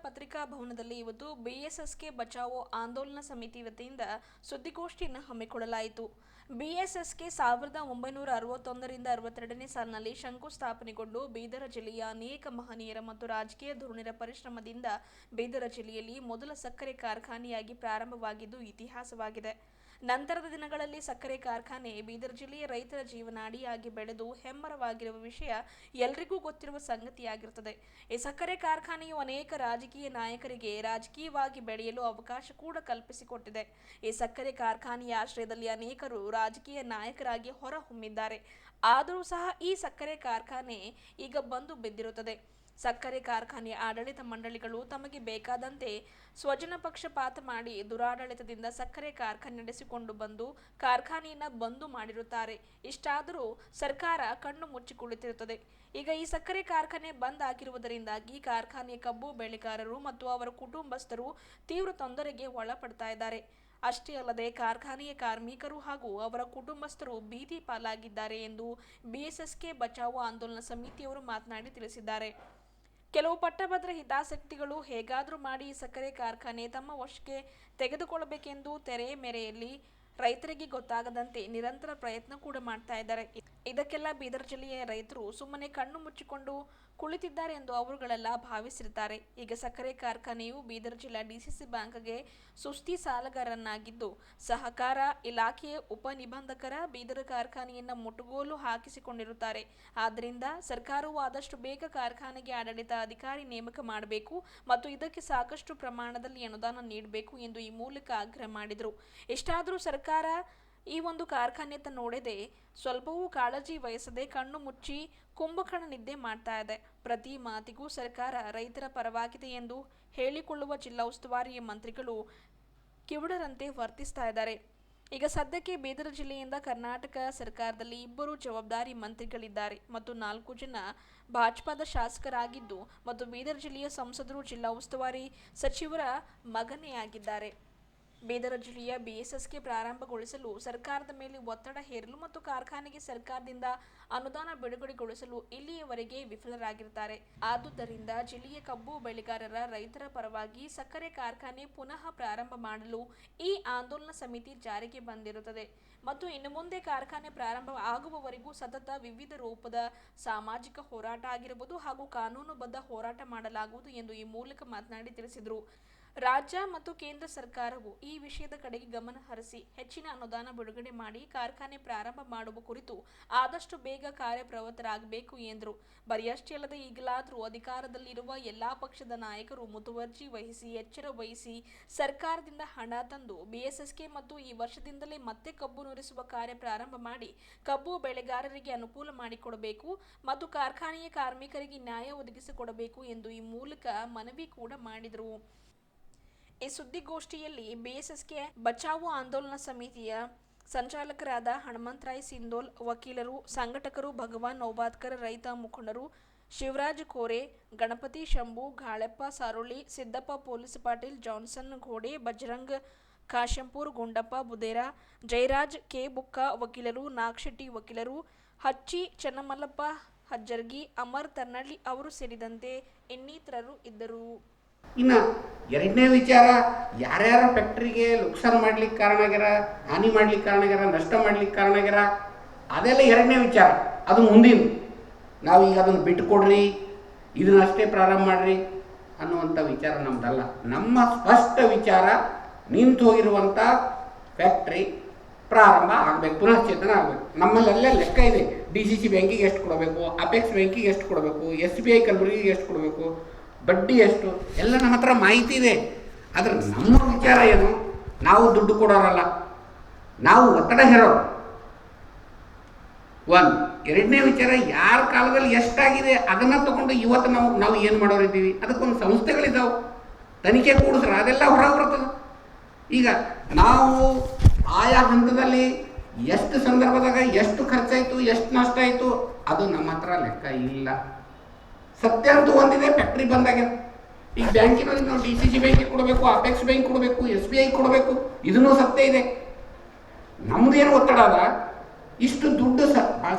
ಪತ್ರಿಕಾ ಭವನದಲ್ಲಿ ಇವತ್ತು ಬಿಎಸ್ಎಸ್ಕೆ ಬಚಾವೋ ಆಂದೋಲನ ಸಮಿತಿ ವತಿಯಿಂದ ಸುದ್ದಿಗೋಷ್ಠಿಯನ್ನು ಹಮ್ಮಿಕೊಳ್ಳಲಾಯಿತು. ಬಿಎಸ್ಎಸ್ಕೆ 1961ರಿಂದ 62ನೇ ಸಾಲಿನಲ್ಲಿ ಶಂಕುಸ್ಥಾಪನೆಗೊಂಡು ಬೀದರ ಜಿಲ್ಲೆಯ ಅನೇಕ ಮಹನೀಯರ ಮತ್ತು ರಾಜಕೀಯ ಧುರೀಣರ ಪರಿಶ್ರಮದಿಂದ ಬೀದರ ಜಿಲ್ಲೆಯಲ್ಲಿ ಮೊದಲ ಸಕ್ಕರೆ ಕಾರ್ಖಾನೆಯಾಗಿ ಪ್ರಾರಂಭವಾಗಿದ್ದು ಇತಿಹಾಸವಾಗಿದೆ. ನಂತರದ ದಿನಗಳಲ್ಲಿ ಸಕ್ಕರೆ ಕಾರ್ಖಾನೆ ಬೀದರ ಜಿಲ್ಲೆಯ ರೈತರ ಜೀವನಾಡಿಯಾಗಿ ಬೆಳೆದು ಹೆಮ್ಮರವಾಗಿರುವ ವಿಷಯ ಎಲ್ಲರಿಗೂ ಗೊತ್ತಿರುವ ಸಂಗತಿಯಾಗಿರುತ್ತದೆ. ಈ ಸಕ್ಕರೆ ಕಾರ್ಖಾನೆಯು ಅನೇಕ ರಾಜಕೀಯ ನಾಯಕರಿಗೆ ರಾಜಕೀಯವಾಗಿ ಬೆಳೆಯಲು ಅವಕಾಶ ಕೂಡ ಕಲ್ಪಿಸಿಕೊಟ್ಟಿದೆ. ಈ ಸಕ್ಕರೆ ಕಾರ್ಖಾನೆಯ ಆಶ್ರಯದಲ್ಲಿ ಅನೇಕರು ರಾಜಕೀಯ ನಾಯಕರಾಗಿ ಹೊರಹೊಮ್ಮಿದ್ದಾರೆ. ಆದರೂ ಸಹ ಈ ಸಕ್ಕರೆ ಕಾರ್ಖಾನೆ ಈಗ ಬಂದು ಬಿದ್ದಿರುತ್ತದೆ. ಸಕ್ಕರೆ ಕಾರ್ಖಾನೆಯ ಆಡಳಿತ ಮಂಡಳಿಗಳು ತಮಗೆ ಬೇಕಾದಂತೆ ಸ್ವಜನ ಪಕ್ಷಪಾತ ಮಾಡಿ ದುರಾಡಳಿತದಿಂದ ಸಕ್ಕರೆ ಕಾರ್ಖಾನೆ ನಡೆಸಿಕೊಂಡು ಬಂದು ಕಾರ್ಖಾನೆಯನ್ನು ಬಂದು ಮಾಡಿರುತ್ತಾರೆ. ಇಷ್ಟಾದರೂ ಸರ್ಕಾರ ಕಣ್ಣು ಮುಚ್ಚಿ ಕುಳಿತಿರುತ್ತದೆ. ಈಗ ಈ ಸಕ್ಕರೆ ಕಾರ್ಖಾನೆ ಬಂದ್ ಆಗಿರುವುದರಿಂದಾಗಿ ಕಾರ್ಖಾನೆಯ ಕಬ್ಬು ಬೆಳೆಗಾರರು ಮತ್ತು ಅವರ ಕುಟುಂಬಸ್ಥರು ತೀವ್ರ ತೊಂದರೆಗೆ ಒಳಪಡ್ತಾ ಇದ್ದಾರೆ. ಅಷ್ಟೇ ಅಲ್ಲದೆ ಕಾರ್ಖಾನೆಯ ಕಾರ್ಮಿಕರು ಹಾಗೂ ಅವರ ಕುಟುಂಬಸ್ಥರು ಬೀದಿ ಪಾಲಾಗಿದ್ದಾರೆ ಎಂದು ಬಿಎಸ್ಎಸ್ಕೆ ಬಚಾವೋ ಆಂದೋಲನ ಸಮಿತಿಯವರು ಮಾತನಾಡಿ ತಿಳಿಸಿದ್ದಾರೆ. ಕೆಲವು ಪಟ್ಟಭದ್ರ ಹಿತಾಸಕ್ತಿಗಳು ಹೇಗಾದರೂ ಮಾಡಿ ಈ ಸಕ್ಕರೆ ಕಾರ್ಖಾನೆ ತಮ್ಮ ವಶಕ್ಕೆ ತೆಗೆದುಕೊಳ್ಳಬೇಕೆಂದು ತೆರೆಯ ಮೇರೆಯಲ್ಲಿ ರೈತರಿಗೆ ಗೊತ್ತಾಗದಂತೆ ನಿರಂತರ ಪ್ರಯತ್ನ ಕೂಡ ಮಾಡ್ತಾ ಇದ್ದಾರೆ. ಇದಕ್ಕೆಲ್ಲ ಬೀದರ್ ಜಿಲ್ಲೆಯ ರೈತರು ಸುಮ್ಮನೆ ಕಣ್ಣು ಮುಚ್ಚಿಕೊಂಡು ಕುಳಿತಿದ್ದಾರೆ ಎಂದು ಅವರುಗಳೆಲ್ಲ ಭಾವಿಸಿರುತ್ತಾರೆ. ಈಗ ಸಕ್ಕರೆ ಕಾರ್ಖಾನೆಯು ಬೀದರ್ ಜಿಲ್ಲಾ ಡಿಸಿಸಿ ಬ್ಯಾಂಕ್ಗೆ ಸುಸ್ತಿ ಸಾಲಗಾರನಾಗಿದ್ದು ಸಹಕಾರ ಇಲಾಖೆಯ ಉಪನಿಬಂಧಕರ ಬೀದರ್ ಕಾರ್ಖಾನೆಯನ್ನು ಮುಟ್ಟುಗೋಲು ಹಾಕಿಸಿಕೊಂಡಿರುತ್ತಾರೆ. ಆದ್ದರಿಂದ ಸರ್ಕಾರವು ಆದಷ್ಟು ಬೇಗ ಕಾರ್ಖಾನೆಗೆ ಆಡಳಿತ ಅಧಿಕಾರಿ ನೇಮಕ ಮಾಡಬೇಕು ಮತ್ತು ಇದಕ್ಕೆ ಸಾಕಷ್ಟು ಪ್ರಮಾಣದಲ್ಲಿ ಅನುದಾನ ನೀಡಬೇಕು ಎಂದು ಈ ಮೂಲಕ ಆಗ್ರಹ ಮಾಡಿದರು. ಇಷ್ಟಾದರೂ ಸರ್ಕಾರ ಈ ಒಂದು ಕಾರ್ಖಾನೆಯತ್ತ ನೋಡದೆ ಸ್ವಲ್ಪವೂ ಕಾಳಜಿ ವಹಿಸದೆ ಕಣ್ಣು ಮುಚ್ಚಿ ಕುಂಭಕರ್ಣ ನಿದ್ದೆ ಮಾಡ್ತಾ ಇದೆ. ಪ್ರತಿ ಮಾತಿಗೂ ಸರ್ಕಾರ ರೈತರ ಪರವಾಗಿದೆ ಎಂದು ಹೇಳಿಕೊಳ್ಳುವ ಜಿಲ್ಲಾ ಉಸ್ತುವಾರಿ ಮಂತ್ರಿಗಳು ಕಿವುಡರಂತೆ ವರ್ತಿಸ್ತಾ ಇದ್ದಾರೆ. ಈಗ ಸದ್ಯಕ್ಕೆ ಬೀದರ್ ಜಿಲ್ಲೆಯಿಂದ ಕರ್ನಾಟಕ ಸರ್ಕಾರದಲ್ಲಿ 2 ಜವಾಬ್ದಾರಿ ಮಂತ್ರಿಗಳಿದ್ದಾರೆ ಮತ್ತು 4 ಜನ ಭಾಜಪಾದ ಶಾಸಕರಾಗಿದ್ದು ಮತ್ತು ಬೀದರ್ ಜಿಲ್ಲೆಯ ಸಂಸದರು ಜಿಲ್ಲಾ ಉಸ್ತುವಾರಿ ಸಚಿವರ ಮಗನೇ ಆಗಿದ್ದಾರೆ. ಬೀದರ್ ಜಿಲ್ಲೆಯ ಬಿಎಸ್ಎಸ್ಕೆ ಪ್ರಾರಂಭಗೊಳಿಸಲು ಸರ್ಕಾರದ ಮೇಲೆ ಒತ್ತಡ ಹೇರಲು ಮತ್ತು ಕಾರ್ಖಾನೆಗೆ ಸರ್ಕಾರದಿಂದ ಅನುದಾನ ಬಿಡುಗಡೆಗೊಳಿಸಲು ಇಲ್ಲಿಯವರೆಗೆ ವಿಫಲರಾಗಿರುತ್ತಾರೆ. ಆದುದರಿಂದ ಜಿಲ್ಲೆಯ ಕಬ್ಬು ಬೆಳೆಗಾರರ ರೈತರ ಪರವಾಗಿ ಸಕ್ಕರೆ ಕಾರ್ಖಾನೆ ಪುನಃ ಪ್ರಾರಂಭ ಮಾಡಲು ಈ ಆಂದೋಲನ ಸಮಿತಿ ಜಾರಿಗೆ ಬಂದಿರುತ್ತದೆ ಮತ್ತು ಇನ್ನು ಮುಂದೆ ಕಾರ್ಖಾನೆ ಪ್ರಾರಂಭ ಆಗುವವರೆಗೂ ಸತತ ವಿವಿಧ ರೂಪದ ಸಾಮಾಜಿಕ ಹೋರಾಟ ಆಗಿರಬಹುದು ಹಾಗೂ ಕಾನೂನುಬದ್ಧ ಹೋರಾಟ ಮಾಡಲಾಗುವುದು ಎಂದು ಈ ಮೂಲಕ ಮಾತನಾಡಿ ತಿಳಿಸಿದರು. ರಾಜ್ಯ ಮತ್ತು ಕೇಂದ್ರ ಸರ್ಕಾರವು ಈ ವಿಷಯದ ಕಡೆಗೆ ಗಮನ ಹರಿಸಿ ಹೆಚ್ಚಿನ ಅನುದಾನ ಬಿಡುಗಡೆ ಮಾಡಿ ಕಾರ್ಖಾನೆ ಪ್ರಾರಂಭ ಮಾಡುವ ಕುರಿತು ಆದಷ್ಟು ಬೇಗ ಕಾರ್ಯಪ್ರವೃತ್ತರಾಗಬೇಕು ಎಂದರು. ಬರಿಯಷ್ಟೇ ಅಲ್ಲದೆ ಈಗಲಾದರೂ ಅಧಿಕಾರದಲ್ಲಿರುವ ಎಲ್ಲಾ ಪಕ್ಷದ ನಾಯಕರು ಮುತುವರ್ಜಿ ವಹಿಸಿ ಎಚ್ಚರ ವಹಿಸಿ ಸರ್ಕಾರದಿಂದ ಹಣ ತಂದು ಬಿಎಸ್ಎಸ್ಕೆ ಮತ್ತು ಈ ವರ್ಷದಿಂದಲೇ ಮತ್ತೆ ಕಬ್ಬು ನುರಿಸುವ ಕಾರ್ಯ ಪ್ರಾರಂಭ ಮಾಡಿ ಕಬ್ಬು ಬೆಳೆಗಾರರಿಗೆ ಅನುಕೂಲ ಮಾಡಿಕೊಡಬೇಕು ಮತ್ತು ಕಾರ್ಖಾನೆಯ ಕಾರ್ಮಿಕರಿಗೆ ನ್ಯಾಯ ಒದಗಿಸಿಕೊಡಬೇಕು ಎಂದು ಈ ಮೂಲಕ ಮನವಿ ಕೂಡ ಮಾಡಿದರು. ಈ ಸುದ್ದಿಗೋಷ್ಠಿಯಲ್ಲಿ ಬಿಎಸ್ಎಸ್ಕೆ ಬಚಾವೋ ಆಂದೋಲನ ಸಮಿತಿಯ ಸಂಚಾಲಕರಾದ ಹನುಮಂತರಾಯ್ ಸಿಂಧೋಲ್, ವಕೀಲರು, ಸಂಘಟಕರು ಭಗವಾನ್ ನೌಬಾದ್ಕರ್, ರೈತ ಮುಖಂಡರು Shivraj Kore, Ganapati Shambhu, Galeppa Saroli, Siddappa police Patil, Johnson Ghode, Bajrang Kashampur, Gundappa Budera, Jayaraj K Bukka ವಕೀಲರು, ನಾಗಶೆಟ್ಟಿ ವಕೀಲರು, ಹಚ್ಚಿ ಚೆನ್ನಮಲ್ಲಪ್ಪ ಹಜ್ಜರ್ಗಿ, ಅಮರ್ ತರ್ನಳ್ಳಿ ಅವರು ಸೇರಿದಂತೆ ಇನ್ನಿತರರು ಇದ್ದರು. ಇನ್ನು ಎರಡನೇ ವಿಚಾರ, ಯಾರ್ಯಾರ ಫ್ಯಾಕ್ಟ್ರಿಗೆ ನುಕ್ಸಾನ್ ಮಾಡ್ಲಿಕ್ಕೆ ಕಾರಣ ಆಗ್ಯಾರ, ಹಾನಿ ಮಾಡ್ಲಿಕ್ಕೆ ಕಾರಣ ಆಗ್ಯಾರ, ನಷ್ಟ ಮಾಡ್ಲಿಕ್ಕೆ ಕಾರಣ ಆಗ್ಯಾರ, ಅದೆಲ್ಲ ಎರಡನೇ ವಿಚಾರ. ಅದು ಮುಂದಿನ ನಾವೀಗ ಅದನ್ನು ಬಿಟ್ಟು ಕೊಡ್ರಿ, ಇದನ್ನಷ್ಟೇ ಪ್ರಾರಂಭ ಮಾಡ್ರಿ ಅನ್ನುವಂಥ ವಿಚಾರ ನಮ್ದಲ್ಲ. ನಮ್ಮ ಸ್ಪಷ್ಟ ವಿಚಾರ, ನಿಂತು ಹೋಗಿರುವಂಥ ಫ್ಯಾಕ್ಟ್ರಿ ಪ್ರಾರಂಭ ಆಗಬೇಕು, ಪುನಶ್ಚೇತನ ಆಗಬೇಕು. ನಮ್ಮಲ್ಲೆಲ್ಲ ಲೆಕ್ಕ ಇದೆ. DCC ಬ್ಯಾಂಕಿಗೆ ಎಷ್ಟು ಕೊಡಬೇಕು, ಅಪೆಕ್ಸ್ ಬ್ಯಾಂಕಿಗೆ ಎಷ್ಟು ಕೊಡಬೇಕು, SBI ಕಲಬುರಗಿಗೆ ಎಷ್ಟು ಕೊಡಬೇಕು, ಬಡ್ಡಿ ಎಷ್ಟು, ಎಲ್ಲ ನಮ್ಮ ಹತ್ರ ಮಾಹಿತಿ ಇದೆ. ಆದರೆ ನಮ್ಮ ವಿಚಾರ ಏನು, ನಾವು ದುಡ್ಡು ಕೊಡೋರಲ್ಲ, ನಾವು ಒತ್ತಡ ಹೇರೋರು. ಒಂದು. ಎರಡನೇ ವಿಚಾರ, ಯಾರ ಕಾಲದಲ್ಲಿ ಎಷ್ಟಾಗಿದೆ ಅದನ್ನು ತಗೊಂಡು ಇವತ್ತು ನಾವು ಏನು ಮಾಡೋರಿದ್ದೀವಿ, ಅದಕ್ಕೊಂದು ಸಂಸ್ಥೆಗಳಿದ್ದಾವೆ, ತನಿಖೆ ಕೂಡಿಸ್ರೆ ಅದೆಲ್ಲ ಹೊರಗೆ ಬರ್ತದೆ. ಈಗ ನಾವು ಆಯಾ ಹಂತದಲ್ಲಿ ಎಷ್ಟು ಸಂದರ್ಭದಾಗ ಎಷ್ಟು ಖರ್ಚಾಯಿತು, ಎಷ್ಟು ನಷ್ಟ ಆಯಿತು, ಅದು ನಮ್ಮ ಹತ್ರ ಲೆಕ್ಕ ಇಲ್ಲ. ಸತ್ಯ ಅಂತೂ ಒಂದಿದೆ, ಫ್ಯಾಕ್ಟ್ರಿ ಬಂದಾಗ್ಯದ. ಈಗ ಬ್ಯಾಂಕಿನಲ್ಲಿ ನಾವು DCC ಬ್ಯಾಂಕಿಗೆ ಕೊಡಬೇಕು, ಅಪೆಕ್ಸ್ ಬ್ಯಾಂಕ್ ಕೊಡಬೇಕು, SBI ಕೊಡಬೇಕು, ಇದನ್ನೂ ಸತ್ಯ ಇದೆ. ನಮ್ಮದೇನು ಒತ್ತಡ ಅದ, ಇಷ್ಟು ದುಡ್ಡು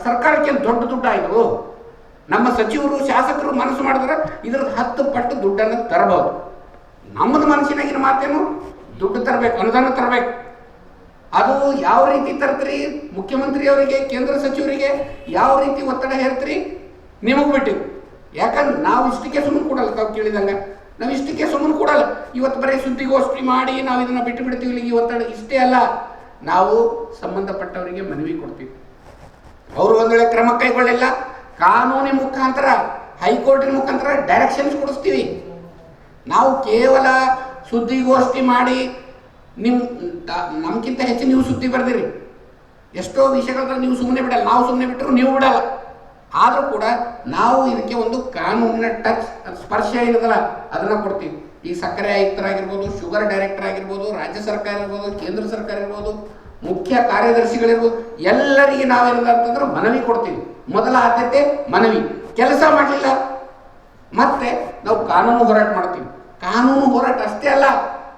ಸರ್ಕಾರಕ್ಕೆ ದೊಡ್ಡ ದುಡ್ಡು ಆಯಿತು. ನಮ್ಮ ಸಚಿವರು ಶಾಸಕರು ಮನಸ್ಸು ಮಾಡಿದ್ರೆ ಇದ್ರದ್ದು 10 ಪಟ್ಟು ದುಡ್ಡನ್ನು ತರಬಹುದು. ನಮ್ಮದು ಮನಸ್ಸಿನಾಗಿನ ಮಾತೇನು, ದುಡ್ಡು ತರಬೇಕು, ಅನುದಾನ ತರಬೇಕು. ಅದು ಯಾವ ರೀತಿ ತರ್ತೀರಿ, ಮುಖ್ಯಮಂತ್ರಿಯವರಿಗೆ, ಕೇಂದ್ರ ಸಚಿವರಿಗೆ ಯಾವ ರೀತಿ ಒತ್ತಡ ಹೇರ್ತೀರಿ ನಿಮಗೆ ಬಿಟ್ಟಿವಿ. ಯಾಕಂದ್ರೆ ನಾವು ಇಷ್ಟಕ್ಕೆ ಸುಮ್ಮನೆ ಕೊಡಲ್ಲ. ತಾವು ಕೇಳಿದಂಗೆ ನಾವು ಇಷ್ಟಕ್ಕೆ ಸುಮ್ಮನೆ ಕೊಡಲ್ಲ. ಇವತ್ತು ಬರೀ ಸುದ್ದಿಗೋಷ್ಠಿ ಮಾಡಿ ನಾವು ಇದನ್ನು ಬಿಟ್ಟು ಬಿಡ್ತೀವಿ. ಈ ಒತ್ತಡ ಇಷ್ಟೇ ಅಲ್ಲ, ನಾವು ಸಂಬಂಧಪಟ್ಟವರಿಗೆ ಮನವಿ ಕೊಡ್ತೀವಿ. ಅವರು ಒಂದು ವೇಳೆ ಕ್ರಮ ಕೈಗೊಳ್ಳಿಲ್ಲ, ಕಾನೂನಿನ ಮುಖಾಂತರ, ಹೈಕೋರ್ಟಿನ ಮುಖಾಂತರ ಡೈರೆಕ್ಷನ್ಸ್ ಕೊಡಿಸ್ತೀವಿ. ನಾವು ಕೇವಲ ಸುದ್ದಿಗೋಷ್ಠಿ ಮಾಡಿ ನಮ್ಗಿಂತ ಹೆಚ್ಚು ನೀವು ಸುದ್ದಿ ಬರ್ದಿರಿ. ಎಷ್ಟೋ ವಿಷಯಗಳನ್ನ ನೀವು ಸುಮ್ಮನೆ ಬಿಡಲ್ಲ, ನಾವು ಸುಮ್ಮನೆ ಬಿಟ್ಟರು ನೀವು ಬಿಡಲ್ಲ. ಆದರೂ ಕೂಡ ನಾವು ಇದಕ್ಕೆ ಒಂದು ಕಾನೂನಿನ ಟಚ್, ಸ್ಪರ್ಶ ಏನಿದಲ್ಲ ಅದನ್ನು ಕೊಡ್ತೀವಿ. ಈ ಸಕ್ಕರೆ ಆಯುಕ್ತರಾಗಿರ್ಬೋದು, ಶುಗರ್ ಡೈರೆಕ್ಟರ್ ಆಗಿರ್ಬೋದು, ರಾಜ್ಯ ಸರ್ಕಾರ ಇರ್ಬೋದು, ಕೇಂದ್ರ ಸರ್ಕಾರ ಇರ್ಬೋದು, ಮುಖ್ಯ ಕಾರ್ಯದರ್ಶಿಗಳಿರ್ಬೋದು, ಎಲ್ಲರಿಗೆ ನಾವೇನಿಲ್ಲ ಅಂತಂದ್ರೆ ಮನವಿ ಕೊಡ್ತೀವಿ. ಮೊದಲ ಆದ್ಯತೆ ಮನವಿ. ಕೆಲಸ ಮಾಡಲಿಲ್ಲ ಮತ್ತೆ ನಾವು ಕಾನೂನು ಹೋರಾಟ ಮಾಡ್ತೀವಿ. ಕಾನೂನು ಹೋರಾಟ ಅಷ್ಟೇ ಅಲ್ಲ,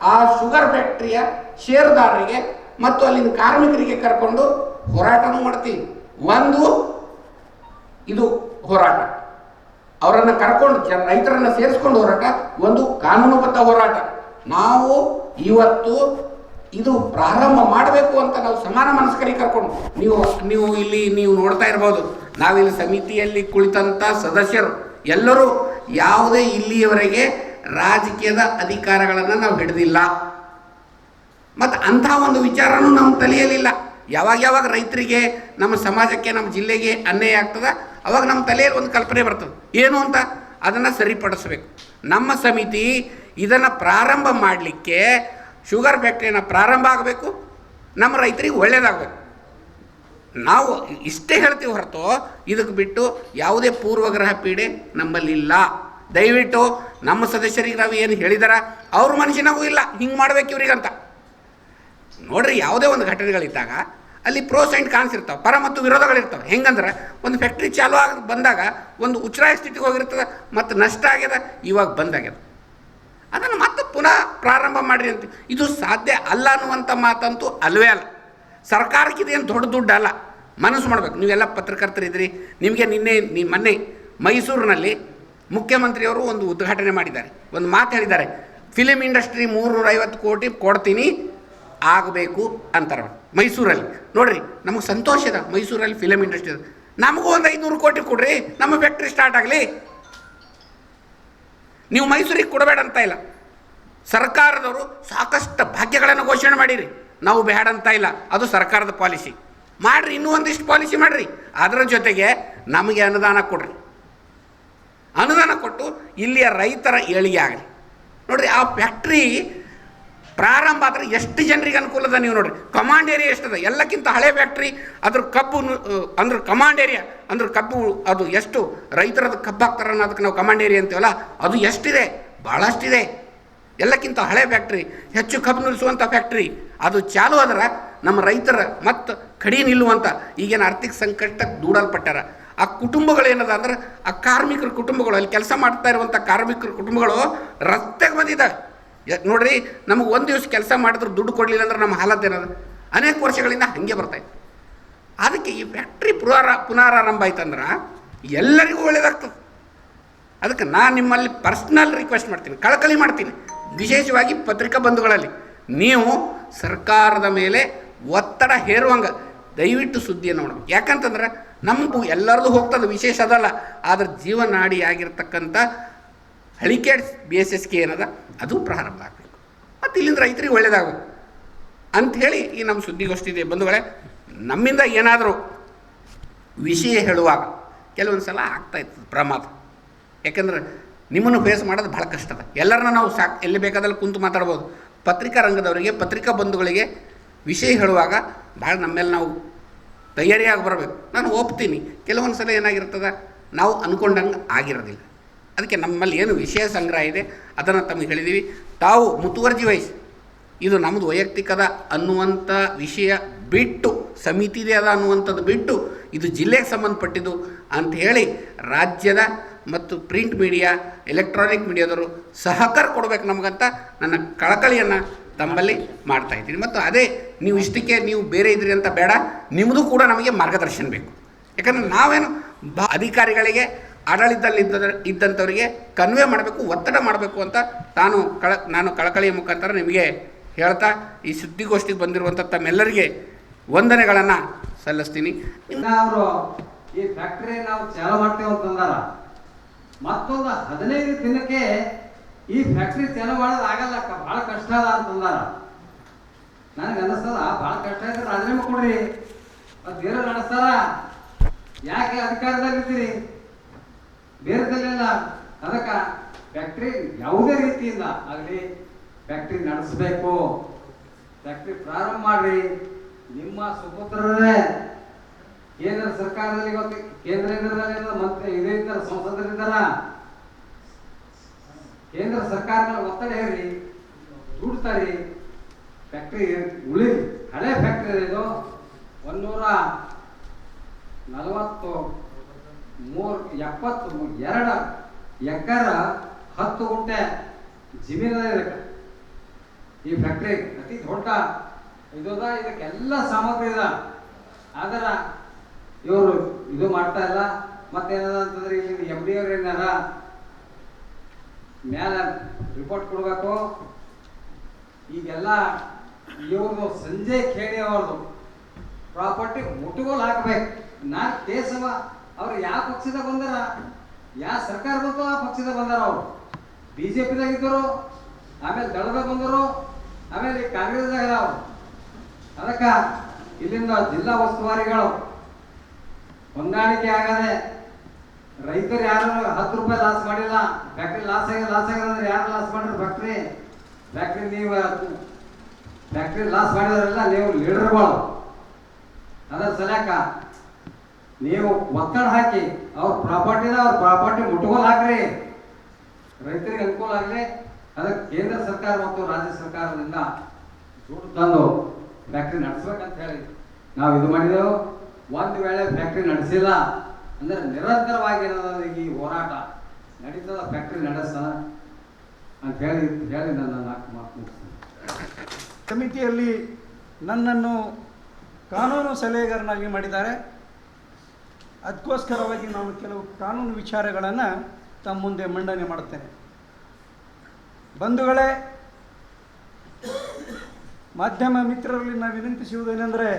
ಆ ಶುಗರ್ ಫ್ಯಾಕ್ಟ್ರಿಯ ಷೇರುದಾರರಿಗೆ ಮತ್ತು ಅಲ್ಲಿನ ಕಾರ್ಮಿಕರಿಗೆ ಕರ್ಕೊಂಡು ಹೋರಾಟನೂ ಮಾಡ್ತೀವಿ. ಒಂದು ಇದು ಹೋರಾಟ, ಅವರನ್ನು ಕರ್ಕೊಂಡು ರೈತರನ್ನು ಸೇರಿಸ್ಕೊಂಡು ಹೋರಾಟ. ಒಂದು ಕಾನೂನುಬದ್ಧ ಹೋರಾಟ. ನಾವು ಇವತ್ತು ಇದು ಪ್ರಾರಂಭ ಮಾಡಬೇಕು ಅಂತ ನಾವು ಸಮಾನ ಮನಸ್ಕರಿಗೆ ಕರ್ಕೊಂಡು, ನೀವು ಇಲ್ಲಿ ನೀವು ನೋಡ್ತಾ ಇರ್ಬೋದು, ನಾವಿಲ್ಲಿ ಸಮಿತಿಯಲ್ಲಿ ಕುಳಿತಂಥ ಸದಸ್ಯರು ಎಲ್ಲರೂ ಯಾವುದೇ ಇಲ್ಲಿಯವರೆಗೆ ರಾಜಕೀಯದ ಅಧಿಕಾರಗಳನ್ನು ನಾವು ಹಿಡಿದಿಲ್ಲ. ಮತ್ತು ಅಂಥ ಒಂದು ವಿಚಾರನೂ ನಮ್ಮ ತಲೆಯಲ್ಲಿಲ್ಲ. ಯಾವಾಗ ರೈತರಿಗೆ, ನಮ್ಮ ಸಮಾಜಕ್ಕೆ, ನಮ್ಮ ಜಿಲ್ಲೆಗೆ ಅನ್ಯಾಯ ಆಗ್ತದೆ, ಅವಾಗ ನಮ್ಮ ತಲೆಯಲ್ಲಿ ಒಂದು ಕಲ್ಪನೆ ಬರ್ತದೆ, ಏನು ಅಂತ ಅದನ್ನು ಸರಿಪಡಿಸ್ಬೇಕು. ನಮ್ಮ ಸಮಿತಿ ಇದನ್ನು ಪ್ರಾರಂಭ ಮಾಡಲಿಕ್ಕೆ, ಶುಗರ್ ಫ್ಯಾಕ್ಟ್ರಿಯನ್ನು ಪ್ರಾರಂಭ ಆಗಬೇಕು, ನಮ್ಮ ರೈತರಿಗೆ ಒಳ್ಳೆಯದಾಗಬೇಕು. ನಾವು ಇಷ್ಟೇ ಹೇಳ್ತೀವಿ ಹೊರತು ಇದಕ್ಕೆ ಬಿಟ್ಟು ಯಾವುದೇ ಪೂರ್ವಗ್ರಹ ಪೀಡೆ ನಮ್ಮಲ್ಲಿಲ್ಲ. ದಯವಿಟ್ಟು ನಮ್ಮ ಸದಸ್ಯರಿಗೆ ನಾವು ಏನು ಹೇಳಿದಾರ ಅವ್ರ ಮನುಷ್ಯನಾಗೂ ಇಲ್ಲ ಹಿಂಗೆ ಮಾಡ್ಬೇಕು ಇವ್ರಿಗಂತ. ನೋಡ್ರಿ, ಯಾವುದೇ ಒಂದು ಘಟನೆಗಳಿದ್ದಾಗ ಅಲ್ಲಿ ಪ್ರೋಸ್ ಆ್ಯಂಡ್ ಕಾನ್ಸ್ ಇರ್ತಾವೆ, ಪರ ಮತ್ತು ವಿರೋಧಗಳಿರ್ತವೆ. ಹೆಂಗಂದ್ರೆ ಒಂದು ಫ್ಯಾಕ್ಟ್ರಿ ಚಾಲು ಆಗಿ ಬಂದಾಗ ಒಂದು ಉಚ್ಛ್ರಾಯ ಸ್ಥಿತಿಗೆ ಹೋಗಿರ್ತದೆ, ಮತ್ತು ನಷ್ಟ ಆಗ್ಯದ, ಇವಾಗ ಬಂದಾಗ್ಯದ, ಅದನ್ನು ಮತ್ತೆ ಪುನಃ ಪ್ರಾರಂಭ ಮಾಡಿರಿ ಅಂತ. ಇದು ಸಾಧ್ಯ ಅಲ್ಲ ಅನ್ನುವಂಥ ಮಾತಂತೂ ಅಲ್ವೇ ಅಲ್ಲ. ಸರ್ಕಾರಕ್ಕೆ ಇದೇನು ದೊಡ್ಡ ದುಡ್ಡು ಅಲ್ಲ, ಮನಸ್ಸು ಮಾಡಬೇಕು. ನೀವೆಲ್ಲ ಪತ್ರಕರ್ತರಿದ್ದೀರಿ, ನಿಮಗೆ ಮೊನ್ನೆ ಮೈಸೂರಿನಲ್ಲಿ ಮುಖ್ಯಮಂತ್ರಿಯವರು ಒಂದು ಉದ್ಘಾಟನೆ ಮಾಡಿದ್ದಾರೆ, ಒಂದು ಮಾತು ಹೇಳಿದ್ದಾರೆ, ಫಿಲಿಮ್ ಇಂಡಸ್ಟ್ರಿ 350 ಕೋಟಿ ಕೊಡ್ತೀನಿ ಆಗಬೇಕು ಅಂತಾರೆ ಮೈಸೂರಲ್ಲಿ. ನೋಡ್ರಿ, ನಮಗೆ ಸಂತೋಷ ಇದೆ ಮೈಸೂರಲ್ಲಿ ಫಿಲಿಮ್ ಇಂಡಸ್ಟ್ರಿ ಇದೆ. ನಮಗೂ ಒಂದು 500 ಕೋಟಿ ಕೊಡ್ರಿ, ನಮ್ಮ ಫ್ಯಾಕ್ಟ್ರಿ ಸ್ಟಾರ್ಟ್ ಆಗಲಿ. ನೀವು ಮೈಸೂರಿಗೆ ಕೊಡಬೇಡ ಅಂತ ಇಲ್ಲ. ಸರ್ಕಾರದವರು ಸಾಕಷ್ಟು ಭಾಗ್ಯಗಳನ್ನು ಘೋಷಣೆ ಮಾಡಿರಿ, ನಾವು ಬೇಡ ಅಂತ ಇಲ್ಲ, ಅದು ಸರ್ಕಾರದ ಪಾಲಿಸಿ. ಮಾಡಿರಿ, ಇನ್ನೂ ಒಂದಿಷ್ಟು ಪಾಲಿಸಿ ಮಾಡಿರಿ. ಅದರ ಜೊತೆಗೆ ನಮಗೆ ಅನುದಾನ ಕೊಡ್ರಿ. ಅನುದಾನ ಕೊಟ್ಟು ಇಲ್ಲಿಯ ರೈತರ ಏಳಿಗೆ ಆಗಲಿ. ನೋಡಿರಿ, ಆ ಫ್ಯಾಕ್ಟ್ರಿ ಪ್ರಾರಂಭ ಆದರೆ ಎಷ್ಟು ಜನರಿಗೆ ಅನುಕೂಲ ಅದ ನೀವು ನೋಡಿರಿ. ಕಮಾಂಡ್ ಏರಿಯಾ ಎಷ್ಟದ, ಎಲ್ಲಕ್ಕಿಂತ ಹಳೆ ಫ್ಯಾಕ್ಟ್ರಿ. ಅದ್ರ ಕಬ್ಬು ಅಂದ್ರೆ ಕಮಾಂಡ್ ಏರಿಯಾ ಅಂದ್ರೆ ಕಬ್ಬು, ಅದು ಎಷ್ಟು ರೈತರದ್ದು ಕಬ್ಬು ಹಾಕ್ತಾರ ಅನ್ನೋದಕ್ಕೆ ನಾವು ಕಮಾಂಡ್ ಏರಿಯಾ ಅಂತೀವಲ್ಲ, ಅದು ಎಷ್ಟಿದೆ, ಭಾಳಷ್ಟಿದೆ. ಎಲ್ಲಕ್ಕಿಂತ ಹಳೆ ಫ್ಯಾಕ್ಟ್ರಿ, ಹೆಚ್ಚು ಕಬ್ಬು ನಿಲ್ಲಿಸುವಂಥ ಫ್ಯಾಕ್ಟ್ರಿ. ಅದು ಚಾಲು ಆದ್ರೆ ನಮ್ಮ ರೈತರ ಮತ್ತು ಕಡಿ ನಿಲ್ಲುವಂಥ, ಈಗೇನು ಆರ್ಥಿಕ ಸಂಕಷ್ಟಕ್ಕೆ ದೂಡಲ್ಪಟ್ಟಾರ ಆ ಕುಟುಂಬಗಳು ಏನದ ಅಂದ್ರೆ, ಆ ಕಾರ್ಮಿಕರ ಕುಟುಂಬಗಳು, ಅಲ್ಲಿ ಕೆಲಸ ಮಾಡ್ತಾ ಇರುವಂಥ ಕಾರ್ಮಿಕರ ಕುಟುಂಬಗಳು ರಸ್ತೆಗೆ ಬಂದಿದ್ದಾವೆ. ನೋಡ್ರಿ, ನಮಗೆ ಒಂದು ದಿವಸ ಕೆಲಸ ಮಾಡಿದ್ರೆ ದುಡ್ಡು ಕೊಡಲಿಲ್ಲ ಅಂದ್ರೆ ನಮ್ಮ ಹಾಲತ್ ಏನದ, ಅನೇಕ ವರ್ಷಗಳಿಂದ ಹಾಗೆ ಬರ್ತಾಯಿತ್ತು. ಅದಕ್ಕೆ ಈ ಫ್ಯಾಕ್ಟ್ರಿ ಪುನರಾರಂಭ ಆಯ್ತಂದ್ರೆ ಎಲ್ಲರಿಗೂ ಒಳ್ಳೆಯದಾಗ್ತದೆ. ಅದಕ್ಕೆ ನಾನು ನಿಮ್ಮಲ್ಲಿ ಪರ್ಸ್ನಲ್ ರಿಕ್ವೆಸ್ಟ್ ಮಾಡ್ತೀನಿ, ಕಳಕಳಿ ಮಾಡ್ತೀನಿ, ವಿಶೇಷವಾಗಿ ಪತ್ರಿಕಾ ಬಂಧುಗಳಲ್ಲಿ, ನೀವು ಸರ್ಕಾರದ ಮೇಲೆ ಒತ್ತಡ ಹೇರುವಂಗೆ ದಯವಿಟ್ಟು ಸುದ್ದಿಯನ್ನು ನೋಡಬೇಕು. ಯಾಕಂತಂದ್ರೆ ನಮಗೂ ಎಲ್ಲರದು ಹೋಗ್ತದೆ, ವಿಶೇಷ ಅದಲ್ಲ. ಆದರೆ ಜೀವನಾಡಿಯಾಗಿರ್ತಕ್ಕಂಥ ಹಳಿಕೇಡ್ BSSK ಏನದ ಅದು ಪ್ರಾರಂಭ ಆಗಬೇಕು, ಮತ್ತು ಇಲ್ಲಿಂದ ರೈತರಿಗೆ ಒಳ್ಳೆಯದಾಗಬೇಕು ಅಂಥೇಳಿ ಈ ನಮ್ಮ ಸುದ್ದಿಗೋಷ್ಠಿ ಇದೆ. ಬಂಧುಗಳೇ, ನಮ್ಮಿಂದ ಏನಾದರೂ ವಿಷಯ ಹೇಳುವಾಗ ಕೆಲವೊಂದು ಸಲ ಆಗ್ತಾಯಿತ್ತು ಪ್ರಮಾದ. ಯಾಕೆಂದ್ರೆ ನಿಮ್ಮನ್ನು ಫೇಸ್ ಮಾಡೋದು ಭಾಳ ಕಷ್ಟ ಅದ. ಎಲ್ಲರನ್ನ ನಾವು ಎಲ್ಲಿ ಬೇಕಾದಲ್ಲಿ ಕುಂತು ಮಾತಾಡ್ಬೋದು. ಪತ್ರಿಕಾ ರಂಗದವರಿಗೆ, ಪತ್ರಿಕಾ ಬಂಧುಗಳಿಗೆ ವಿಷಯ ಹೇಳುವಾಗ ಭಾಳ ನಮ್ಮೇಲೆ ನಾವು ತಯಾರಿಯಾಗಿ ಬರಬೇಕು. ನಾನು ಒಪ್ತೀನಿ, ಕೆಲವೊಂದು ಸಲ ಏನಾಗಿರ್ತದೆ, ನಾವು ಅಂದ್ಕೊಂಡಂಗೆ ಆಗಿರೋದಿಲ್ಲ. ಅದಕ್ಕೆ ನಮ್ಮಲ್ಲಿ ಏನು ವಿಷಯ ಸಂಗ್ರಹ ಇದೆ ಅದನ್ನು ತಮಗೆ ಹೇಳಿದ್ದೀವಿ. ತಾವು ಮುತುವರ್ಜಿ ವಹಿಸಿ, ಇದು ನಮ್ಮದು ವೈಯಕ್ತಿಕದ ಅನ್ನುವಂಥ ವಿಷಯ ಬಿಟ್ಟು, ಸಮಿತಿದೆ ಅದ ಅನ್ನುವಂಥದ್ದು ಬಿಟ್ಟು, ಇದು ಜಿಲ್ಲೆಗೆ ಸಂಬಂಧಪಟ್ಟಿದ್ದು ಅಂತ ಹೇಳಿ ರಾಜ್ಯದ ಮತ್ತು ಪ್ರಿಂಟ್ ಮೀಡಿಯಾ, ಎಲೆಕ್ಟ್ರಾನಿಕ್ ಮೀಡಿಯಾದವರು ಸಹಕಾರ ಕೊಡಬೇಕು ನಮಗಂತ ನನ್ನ ಕಳಕಳಿಯನ್ನು ತಮ್ಮಲ್ಲಿ ಮಾಡ್ತಾಯಿದ್ದೀನಿ. ಮತ್ತು ಅದೇ, ನೀವು ಇಷ್ಟಕ್ಕೆ ನೀವು ಬೇರೆ ಇದ್ರಿ ಅಂತ ಬೇಡ, ನಿಮ್ಮದು ಕೂಡ ನಮಗೆ ಮಾರ್ಗದರ್ಶನ ಬೇಕು. ಯಾಕಂದರೆ ನಾವೇನು ಅಧಿಕಾರಿಗಳಿಗೆ ಆಡಳಿತದಲ್ಲಿ ಇದ್ದಂಥವರಿಗೆ ಕನ್ವೆ ಮಾಡಬೇಕು, ಒತ್ತಡ ಮಾಡಬೇಕು ಅಂತ ನಾನು ಕಳಕಳಿಯ ಮುಖಾಂತರ ನಿಮಗೆ ಹೇಳ್ತಾ ಈ ಸುದ್ದಿಗೋಷ್ಠಿಗೆ ಬಂದಿರುವಂಥ ತಮ್ಮೆಲ್ಲರಿಗೆ ವಂದನೆಗಳನ್ನು ಸಲ್ಲಿಸ್ತೀನಿ. ಅವರು ಈ ಫ್ಯಾಕ್ಟ್ರಿ ನಾವು ಚಾಲು ಮಾಡ್ತೇವೆ ಅಂತಂದಾರ, ಮತ್ತೊಂದು 15 ದಿನಕ್ಕೆ ಈ ಫ್ಯಾಕ್ಟ್ರಿ ಚಾಲು ಮಾಡೋದು ಆಗಲ್ಲ, ಭಾಳ ಕಷ್ಟ ಅದ ಅಂತಂದಾರ. ನನಗೆ ಅನ್ನಿಸ್ತದ ಭಾಳ ಕಷ್ಟ ಇದ್ರೆ ರಾಜೀನಾಮೆ ಕೊಡ್ರಿ, ಅದು ಬೇರೆ ನಡೆಸ್ತಾರ. ಯಾಕೆ ಅಧಿಕಾರದಲ್ಲಿದ್ದೀರಿ? ಬೇರೆದಲ್ಲೆಲ್ಲ ಅದಕ್ಕೆ ಫ್ಯಾಕ್ಟ್ರಿ ಯಾವುದೇ ರೀತಿಯಿಂದ ಆಗಲಿ ಫ್ಯಾಕ್ಟ್ರಿ ನಡೆಸಬೇಕು, ಫ್ಯಾಕ್ಟ್ರಿ ಪ್ರಾರಂಭ ಮಾಡ್ರಿ. ನಿಮ್ಮ ಸುಪುತ್ರರೇ ಕೇಂದ್ರ ಸರ್ಕಾರದಲ್ಲಿ ಇವತ್ತು ಕೇಂದ್ರದಲ್ಲಿ ಮಂತ್ರಿ ಇದ್ದಾರೆ, ಸಂಸದರಿದ್ದಾರ. ಕೇಂದ್ರ ಸರ್ಕಾರ ಮೇಲೆ ಒತ್ತಡ ಹೇರಿ ದುಡ್ತಾರಿ, ಫ್ಯಾಕ್ಟ್ರಿ ಉಳಿ. ಹಳೆ ಫ್ಯಾಕ್ಟ್ರಿ ಇದು 142 ಎಕರೆ 10 ಗುಂಟೆ ಜಮೀನಿದೆ ಈ ಫ್ಯಾಕ್ಟ್ರಿ. ಅತಿ ದೊಡ್ಡ ಇದದ, ಇದಕ್ಕೆಲ್ಲ ಸಾಮಗ್ರಿ ಇದೆ. ಆದ್ರೆ ಇವರು ಇದು ಮಾಡ್ತಾ ಇಲ್ಲ. ಮತ್ತೇನದ ಅಂತಂದ್ರೆ ಇಲ್ಲಿ MD ಅವ್ರು ಏನಾರ ಮೇಲೆ ರಿಪೋರ್ಟ್ ಕೊಡಬೇಕು. ಈಗೆಲ್ಲ ಇವ್ರದ್ದು ಸಂಜಯ್ ಖೇಣಿ ಅವ್ರದ್ದು ಪ್ರಾಪರ್ಟಿ ಮುಟ್ಟುಗೋಲು ಹಾಕ್ಬೇಕು. ನಾನು ಕೇಸವ ಅವ್ರು ಯಾವ ಪಕ್ಷದ ಬಂದಾರ, ಯಾವ ಸರ್ಕಾರ ಬಂತು ಆ ಪಕ್ಷದ ಬಂದಾರ. ಅವರು BJPದಾಗ ಇದ್ದರು, ಆಮೇಲೆ ದಳದಾಗ ಬಂದರು, ಆಮೇಲೆ ಕಾಂಗ್ರೆಸ್ದಾಗ ಅವರು. ಅದಕ್ಕೆ ಇಲ್ಲಿಂದ ಜಿಲ್ಲಾ ಉಸ್ತುವಾರಿಗಳು ಹೊಂದಾಣಿಕೆ ಆಗದೆ, ರೈತರು ಯಾರು 10 ರೂಪಾಯಿ ಲಾಸ್ ಮಾಡಿಲ್ಲ. ಫ್ಯಾಕ್ಟ್ರಿ ಲಾಸ್ ಆಗಿದ್ರೆ ಯಾರು ಲಾಸ್ ಮಾಡಿದ್ರು? ಫ್ಯಾಕ್ಟ್ರಿ ನೀವು ಫ್ಯಾಕ್ಟ್ರಿ ಲಾಸ್ ಮಾಡಿದ್ರಲ್ಲ ನೀವು ಲೀಡರ್ಗಳು. ಅದರ ಸಲಕ ನೀವು ಒತ್ತಡ ಹಾಕಿ ಅವ್ರ ಪ್ರಾಪರ್ಟಿ ಮುಟ್ಟುಗೋಲು ಹಾಕ್ರಿ, ರೈತರಿಗೆ ಅನುಕೂಲ ಆಗಲಿ. ಅದಕ್ಕೆ ಕೇಂದ್ರ ಸರ್ಕಾರ ಮತ್ತು ರಾಜ್ಯ ಸರ್ಕಾರದಿಂದ ದುಡ್ಡು ತಂದು ಫ್ಯಾಕ್ಟ್ರಿ ನಡೆಸ್ಬೇಕಂತ ಹೇಳಿ ನಾವು ಇದು ಮಾಡಿದೆವು. ಒಂದು ವೇಳೆ ಫ್ಯಾಕ್ಟ್ರಿ ನಡೆಸಿಲ್ಲ ಅಂದರೆ ನಿರಂತರವಾಗಿ ಈ ಹೋರಾಟ ನಡೀತದ, ಫ್ಯಾಕ್ಟ್ರಿ ನಡೆಸ್ತದ ಅಂತ ಹೇಳಿ ನನ್ನ 4 ಮಾತು ಮುಗಿಸ್ತೀನಿ. ಸಮಿತಿಯಲ್ಲಿ ನನ್ನನ್ನು ಕಾನೂನು ಸಲಹೆಗಾರನಾಗಿ ಮಾಡಿದ್ದಾರೆ. ಅದಕ್ಕೋಸ್ಕರವಾಗಿ ನಾನು ಕೆಲವು ಕಾನೂನು ವಿಚಾರಗಳನ್ನು ತಮ್ಮ ಮುಂದೆ ಮಂಡನೆ ಮಾಡುತ್ತೇನೆ. ಬಂಧುಗಳೇ, ಮಾಧ್ಯಮ ಮಿತ್ರರಲ್ಲಿ ನಾವು ವಿನಂತಿಸುವುದೇನೆಂದರೆ,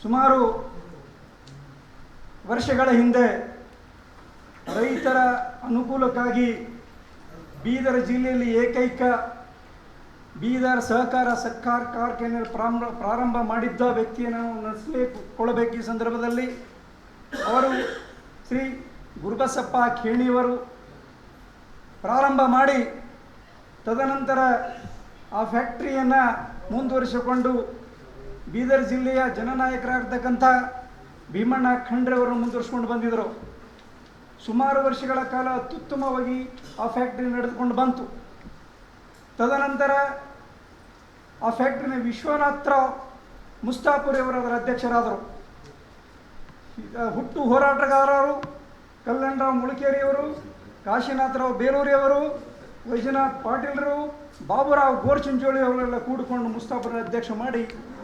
ಸುಮಾರು ವರ್ಷಗಳ ಹಿಂದೆ ರೈತರ ಅನುಕೂಲಕ್ಕಾಗಿ ಬೀದರ್ ಜಿಲ್ಲೆಯಲ್ಲಿ ಏಕೈಕ ಬೀದರ್ ಸಹಕಾರ ಕಾರ್ಖಾನೆ ಪ್ರಾರಂಭ ಮಾಡಿದ್ದ ವ್ಯಕ್ತಿಯನ್ನು ನೆನೆಸಿಕೊಳ್ಳಬೇಕು. ಈ ಸಂದರ್ಭದಲ್ಲಿ ಅವರು ಶ್ರೀ ಗುರುಬಸಪ್ಪ ಖೇಣಿಯವರು ಪ್ರಾರಂಭ ಮಾಡಿ ತದನಂತರ ಆ ಫ್ಯಾಕ್ಟ್ರಿಯನ್ನು ಮುಂದುವರಿಸಿಕೊಂಡು ಬೀದರ್ ಜಿಲ್ಲೆಯ ಜನನಾಯಕರಾಗಿರ್ತಕ್ಕಂಥ ಭೀಮಣ್ಣ ಖಂಡ್ರೆ ಅವರು ಮುಂದುವರಿಸ್ಕೊಂಡು ಬಂದಿದ್ದರು. ಸುಮಾರು ವರ್ಷಗಳ ಕಾಲ ಅತ್ಯುತ್ತಮವಾಗಿ ಆ ಫ್ಯಾಕ್ಟ್ರಿ ನಡೆದುಕೊಂಡು ಬಂತು. ತದನಂತರ ಆ ಫ್ಯಾಕ್ಟ್ರಿನ ವಿಶ್ವನಾಥರಾವ್ ಮುಸ್ತಾಪುರಿಯವರು ಅದರ ಅಧ್ಯಕ್ಷರಾದರು. ಹುಟ್ಟು ಹೋರಾಟಗಾರರು ಕಲ್ಯಾಣರಾವ್ ಮುಳುಕೇರಿಯವರು, ಕಾಶಿನಾಥರಾವ್ ಬೇಲೂರಿಯವರು, ವೈಜನಾಥ್ ಪಾಟೀಲರು, ಬಾಬುರಾವ್ ಗೋರ್ಚಿಂಚೋಳಿ ಅವರೆಲ್ಲ ಕೂಡಿಕೊಂಡು ಮುಸ್ತಾಪುರ ಅಧ್ಯಕ್ಷ ಮಾಡಿ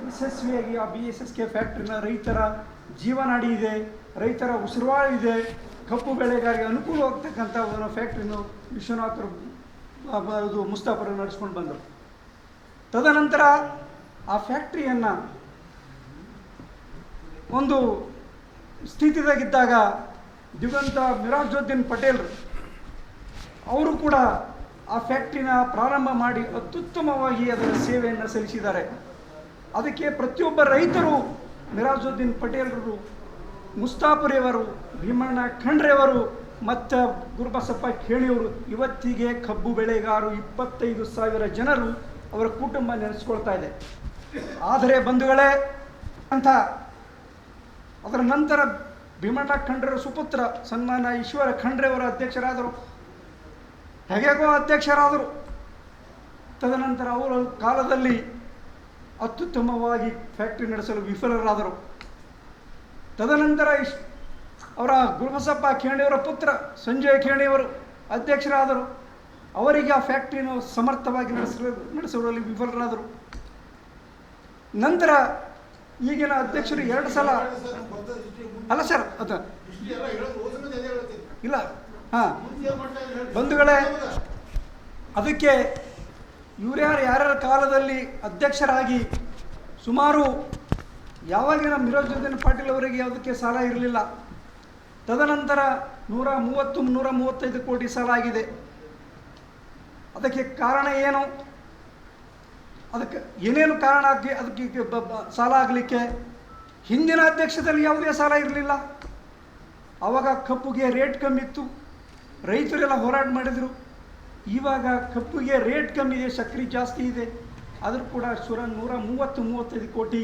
ಯಶಸ್ವಿಯಾಗಿ ಆ BSSK ಫ್ಯಾಕ್ಟ್ರಿನ ರೈತರ ಜೀವನಾಡಿ ಇದೆ, ರೈತರ ಉಸಿರುವಾಳು ಇದೆ, ಕಬ್ಬು ಬೆಳೆಗಾರರಿಗೆ ಅನುಕೂಲವಾಗ್ತಕ್ಕಂಥ ಒಂದು ಫ್ಯಾಕ್ಟ್ರಿನ ವಿಶ್ವನಾಥರು ಅದು ಮುಸ್ತಾಪುರ ನಡೆಸ್ಕೊಂಡು ಬಂದರು. ತದನಂತರ ಆ ಫ್ಯಾಕ್ಟ್ರಿಯನ್ನು ಒಂದು ಸ್ಥಿತಿದಾಗಿದ್ದಾಗ ದಿವಂತ ಮಿರಾಜುದ್ದೀನ್ ಪಟೇಲ್ರು ಅವರು ಕೂಡ ಆ ಫ್ಯಾಕ್ಟ್ರಿನ ಪ್ರಾರಂಭ ಮಾಡಿ ಅತ್ಯುತ್ತಮವಾಗಿ ಅದರ ಸೇವೆಯನ್ನು ಸಲ್ಲಿಸಿದ್ದಾರೆ. ಅದಕ್ಕೆ ಪ್ರತಿಯೊಬ್ಬ ರೈತರು ಮಿರಾಜುದ್ದೀನ್ ಪಟೇಲ್ರು, ಮುಸ್ತಾಪುರಿಯವರು, ಭೀಮಣ್ಣ ಖಂಡ್ರೆಯವರು ಮತ್ತು ಗುರುಬಸಪ್ಪ ಖೇಣಿಯವರು ಇವತ್ತಿಗೆ ಕಬ್ಬು ಬೆಳೆಗಾರರು 25,000 ಜನರು ಅವರ ಕುಟುಂಬ ನೆನೆಸ್ಕೊಳ್ತಾ ಇದೆ. ಆದರೆ ಬಂಧುಗಳೇ, ಅಂತ ಅದರ ನಂತರ ಭೀಮಣ್ಣ ಖಂಡ್ರೆಯವರ ಸುಪುತ್ರ ಸನ್ಮಾನ ಈಶ್ವರ ಖಂಡ್ರೆಯವರ ಅಧ್ಯಕ್ಷರಾದರು, ಹೇಗೋ ಅಧ್ಯಕ್ಷರಾದರು. ತದನಂತರ ಅವರ ಕಾಲದಲ್ಲಿ ಅತ್ಯುತ್ತಮವಾಗಿ ಫ್ಯಾಕ್ಟ್ರಿ ನಡೆಸಲು ವಿಫಲರಾದರು. ತದನಂತರ ಅವರ ಗುರುಬಸಪ್ಪ ಖೇಣಿಯವರ ಪುತ್ರ ಸಂಜಯ್ ಖೇಣಿಯವರು ಅಧ್ಯಕ್ಷರಾದರು. ಅವರಿಗೆ ಆ ಫ್ಯಾಕ್ಟ್ರಿಯನ್ನು ಸಮರ್ಥವಾಗಿ ನಡೆಸುವಲ್ಲಿ ವಿಫಲರಾದರು. ನಂತರ ಈಗಿನ ಅಧ್ಯಕ್ಷರು 2 ಸಲ ಅಲ್ಲ ಸರ್, ಅದು ಇಲ್ಲ ಹಾಂ ಬಂಧುಗಳೇ, ಅದಕ್ಕೆ ಯಾರ್ಯಾರ ಕಾಲದಲ್ಲಿ ಅಧ್ಯಕ್ಷರಾಗಿ ಸುಮಾರು ಯಾವಾಗ ನಮ್ಮ ನಿರಂಜನ್ ಪಾಟೀಲ್ ಅವರಿಗೆ ಯಾವುದಕ್ಕೆ ಸಾಲ ಇರಲಿಲ್ಲ. ತದನಂತರ 135 ಕೋಟಿ ಸಾಲ ಆಗಿದೆ. ಅದಕ್ಕೆ ಕಾರಣ ಏನು? ಅದಕ್ಕೆ ಏನೇನು ಕಾರಣ ಆಗಿ ಅದಕ್ಕೆ ಸಾಲ ಆಗಲಿಕ್ಕೆ? ಹಿಂದಿನ ಅಧ್ಯಕ್ಷದಲ್ಲಿ ಯಾವುದೇ ಸಾಲ ಇರಲಿಲ್ಲ. ಆವಾಗ ಕಬ್ಬುಗೆ ರೇಟ್ ಕಮ್ಮಿ ಇತ್ತು, ರೈತರೆಲ್ಲ ಹೋರಾಟ ಮಾಡಿದರು. ಇವಾಗ ಕಬ್ಬುಗೆ ರೇಟ್ ಕಮ್ಮಿ ಇದೆ, ಸಕ್ಕರೆ ಜಾಸ್ತಿ ಇದೆ, ಆದರೂ ಕೂಡ 135 ಕೋಟಿ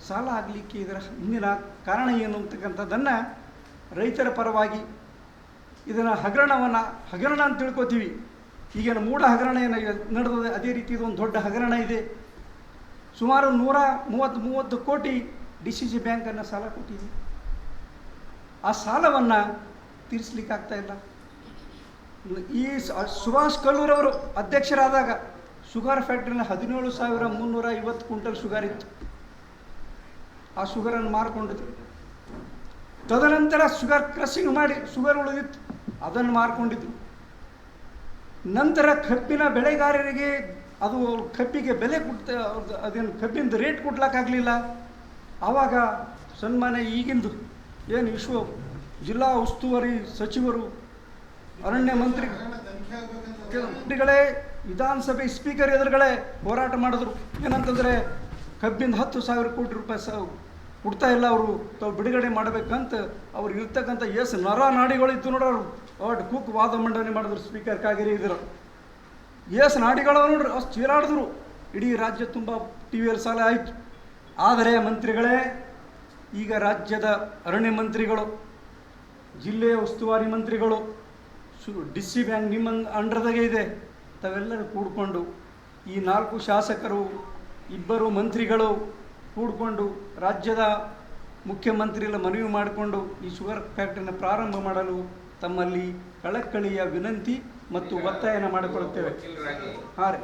ಸಾಲ ಆಗಲಿಕ್ಕೆ ಇದರ ಹಿಂದಿನ ಕಾರಣ ಏನು ಅಂತಕ್ಕಂಥದ್ದನ್ನು ರೈತರ ಪರವಾಗಿ ಇದನ್ನು ಹಗರಣ ಅಂತ ತಿಳ್ಕೊತೀವಿ. ಈಗೇನು ಮೂಢ ಹಗರಣ ಏನು ನಡೆದಿದೆ, ಅದೇ ರೀತಿ ಇದೊಂದು ದೊಡ್ಡ ಹಗರಣ ಇದೆ. ಸುಮಾರು 130 ಕೋಟಿ DCC ಬ್ಯಾಂಕನ್ನು ಸಾಲ ಕೊಟ್ಟಿದೆ. ಆ ಸಾಲವನ್ನು ತೀರಿಸ್ಲಿಕ್ಕಾಗ್ತಾ ಇಲ್ಲ. ಈ ಸುಭಾಷ್ ಕಲ್ಲೂರವರು ಅಧ್ಯಕ್ಷರಾದಾಗ ಶುಗರ್ ಫ್ಯಾಕ್ಟ್ರಿನ 17,350 ಕ್ವಿಂಟಲ್ ಶುಗರ್ ಇತ್ತು. ಆ ಶುಗರನ್ನು ಮಾರ್ಕೊಂಡಿದ್ರು. ತದನಂತರ ಶುಗರ್ ಕ್ರಷಿಂಗ್ ಮಾಡಿ ಶುಗರ್ ಉಳಿದಿತ್ತು, ಅದನ್ನು ಮಾರ್ಕೊಂಡಿದ್ರು. ನಂತರ ಕಬ್ಬಿನ ಬೆಳೆಗಾರರಿಗೆ ಅದು ಕಬ್ಬಿಗೆ ಬೆಲೆ ಅದೇನು ಕಬ್ಬಿಂದು ರೇಟ್ ಕೊಡ್ಲಿಕ್ಕಾಗಲಿಲ್ಲ. ಆವಾಗ ಸನ್ಮಾನ್ಯ ಈಗಿಂದು ಏನು ಜಿಲ್ಲಾ ಉಸ್ತುವಾರಿ ಸಚಿವರು, ಅರಣ್ಯ ಮಂತ್ರಿಗಳೇ, ವಿಧಾನಸಭೆ ಸ್ಪೀಕರ್ ಎದುರುಗಳೇ ಹೋರಾಟ ಮಾಡಿದ್ರು. ಏನಂತಂದರೆ ಕಬ್ಬಿಂದ 10,000 ಕೋಟಿ ರೂಪಾಯಿ ಕೊಡ್ತಾ ಇಲ್ಲ, ಅವರು ತಾವು ಬಿಡುಗಡೆ ಮಾಡಬೇಕಂತ ಅವ್ರು ಇರ್ತಕ್ಕಂಥ ನರನಾಡಿಗಳಿದ್ದು ನೋಡ್ರಿ, ಅವ್ರು ಕೂಕ್ ವಾದ ಮಂಡನೆ ಮಾಡಿದ್ರು. ಸ್ಪೀಕರ್ ಕಾಗೇರಿ ಇದ್ರು, ನಾಡಿಗಳು ನೋಡ್ರಿ ಅಷ್ಟು ಚೀರಾಡಿದ್ರು. ಇಡೀ ರಾಜ್ಯ ತುಂಬ TVಯಲ್ಲಿ ಸಾಲ ಆಯಿತು. ಆದರೆ ಮಂತ್ರಿಗಳೇ, ಈಗ ರಾಜ್ಯದ ಅರಣ್ಯ ಮಂತ್ರಿಗಳು, ಜಿಲ್ಲೆಯ ಉಸ್ತುವಾರಿ ಮಂತ್ರಿಗಳು, DC ಬ್ಯಾಂಕ್ ನಿಮ್ಮ ಅಂಡರ್ದಾಗೆ ಇದೆ, ತಾವೆಲ್ಲರೂ ಕೂಡಿಕೊಂಡು ಈ 4 ಶಾಸಕರು, 2 ಮಂತ್ರಿಗಳು ಕೂಡಿಕೊಂಡು ರಾಜ್ಯದ ಮುಖ್ಯಮಂತ್ರಿಗಳ ಮನವಿ ಮಾಡಿಕೊಂಡು ಈ ಶುಗರ್ ಫ್ಯಾಕ್ಟ್ರಿನ ಪ್ರಾರಂಭ ಮಾಡಲು ತಮ್ಮಲ್ಲಿ ಕಳಕಳಿಯ ವಿನಂತಿ ಮತ್ತು ಒತ್ತಾಯನ ಮಾಡಿಕೊಳ್ಳುತ್ತೇವೆ. ಹಾಂ ರೀ.